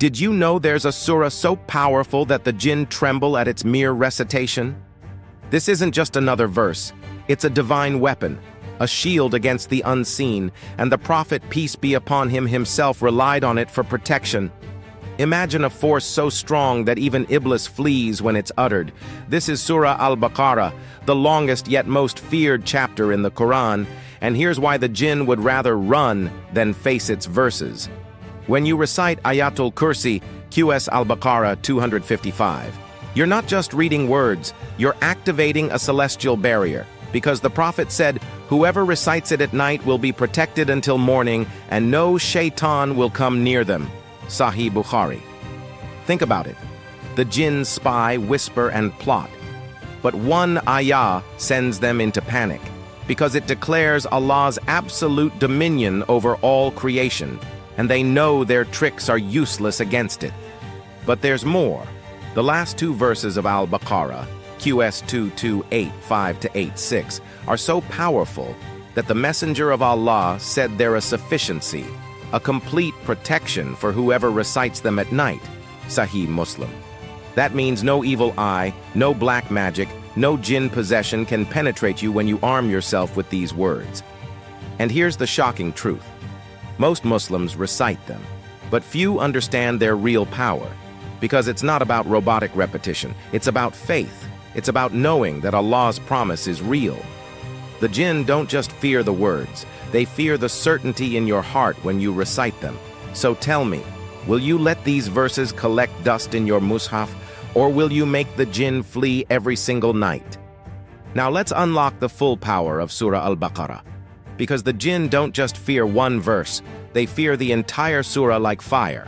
Did you know there's a surah so powerful that the jinn tremble at its mere recitation? This isn't just another verse. It's a divine weapon, a shield against the unseen, and the Prophet, peace be upon him, himself relied on it for protection. Imagine a force so strong that even Iblis flees when it's uttered. This is Surah Al-Baqarah, the longest yet most feared chapter in the Qur'an, and here's why the jinn would rather run than face its verses. When you recite Ayatul Kursi, QS Al-Baqarah 255, you're not just reading words, you're activating a celestial barrier, because the Prophet said, whoever recites it at night will be protected until morning, and no shaitan will come near them. Sahih Bukhari. Think about it. The jinn spy, whisper, and plot. But one ayah sends them into panic, because it declares Allah's absolute dominion over all creation, and they know their tricks are useless against it. But there's more. The last two verses of Al-Baqarah, QS 2285-86, are so powerful that the Messenger of Allah said they're a sufficiency, a complete protection for whoever recites them at night. Sahih Muslim. That means no evil eye, no black magic, no jinn possession can penetrate you when you arm yourself with these words. And here's the shocking truth. Most Muslims recite them, but few understand their real power, because it's not about robotic repetition, it's about faith. It's about knowing that Allah's promise is real. The jinn don't just fear the words, they fear the certainty in your heart when you recite them. So tell me, will you let these verses collect dust in your mushaf, or will you make the jinn flee every single night? Now let's unlock the full power of Surah Al-Baqarah. Because the jinn don't just fear one verse, they fear the entire surah like fire.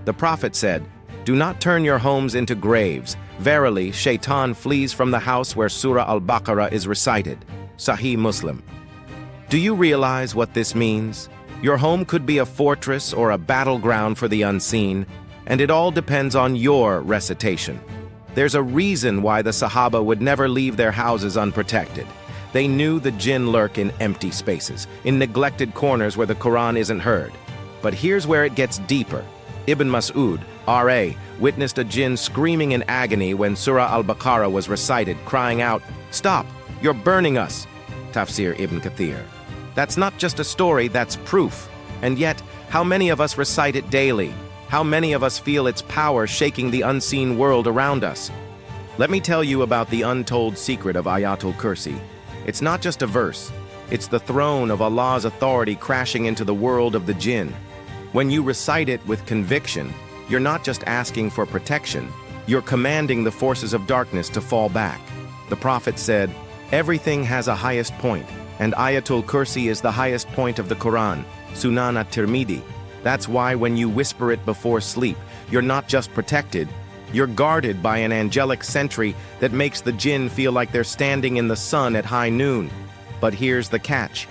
The Prophet said, "Do not turn your homes into graves. Verily, shaitan flees from the house where Surah Al-Baqarah is recited." Sahih Muslim. Do you realize what this means? Your home could be a fortress or a battleground for the unseen, and it all depends on your recitation. There's a reason why the Sahaba would never leave their houses unprotected. They knew the jinn lurk in empty spaces, in neglected corners where the Qur'an isn't heard. But here's where it gets deeper. Ibn Mas'ud, R.A., witnessed a jinn screaming in agony when Surah Al-Baqarah was recited, crying out, "Stop! You're burning us!" Tafsir Ibn Kathir. That's not just a story, that's proof. And yet, how many of us recite it daily? How many of us feel its power shaking the unseen world around us? Let me tell you about the untold secret of Ayatul Kursi. It's not just a verse. It's the throne of Allah's authority crashing into the world of the jinn. When you recite it with conviction, you're not just asking for protection, you're commanding the forces of darkness to fall back. The Prophet said, "Everything has a highest point, and Ayatul Kursi is the highest point of the Qur'an." Sunan at-Tirmidhi. That's why when you whisper it before sleep, you're not just protected, you're guarded by an angelic sentry that makes the jinn feel like they're standing in the sun at high noon. But here's the catch.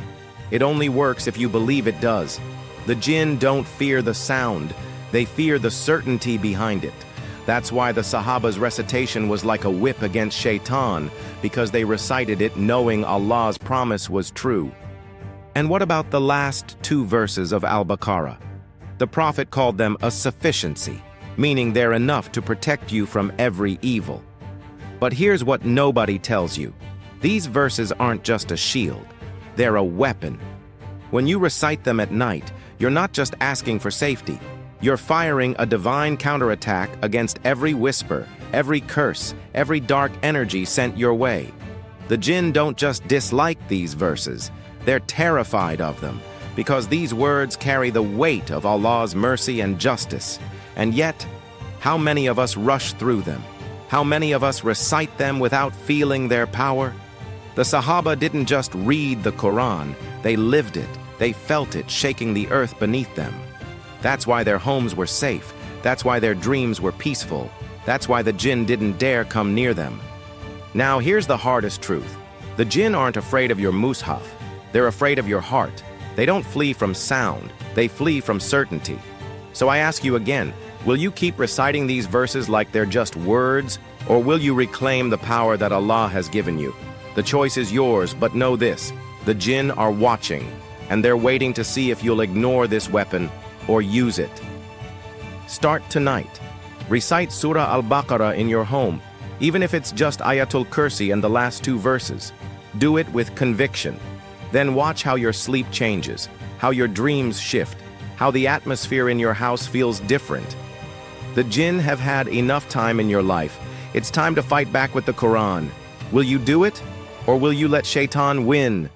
It only works if you believe it does. The jinn don't fear the sound, they fear the certainty behind it. That's why the Sahaba's recitation was like a whip against shaitan, because they recited it knowing Allah's promise was true. And what about the last two verses of Al-Baqarah? The Prophet called them a sufficiency, meaning they're enough to protect you from every evil. But here's what nobody tells you. These verses aren't just a shield, they're a weapon. When you recite them at night, you're not just asking for safety, you're firing a divine counterattack against every whisper, every curse, every dark energy sent your way. The jinn don't just dislike these verses, they're terrified of them, because these words carry the weight of Allah's mercy and justice. And yet, how many of us rush through them? How many of us recite them without feeling their power? The Sahaba didn't just read the Qur'an, they lived it, they felt it shaking the earth beneath them. That's why their homes were safe, that's why their dreams were peaceful, that's why the jinn didn't dare come near them. Now here's the hardest truth. The jinn aren't afraid of your mushaf, they're afraid of your heart. They don't flee from sound, they flee from certainty. So I ask you again, will you keep reciting these verses like they're just words, or will you reclaim the power that Allah has given you? The choice is yours, but know this, the jinn are watching, and they're waiting to see if you'll ignore this weapon or use it. Start tonight. Recite Surah Al-Baqarah in your home, even if it's just Ayatul Kursi and the last 2 verses. Do it with conviction. Then watch how your sleep changes, how your dreams shift, how the atmosphere in your house feels different. The jinn have had enough time in your life. It's time to fight back with the Qur'an. Will you do it? Or will you let Shaitan win?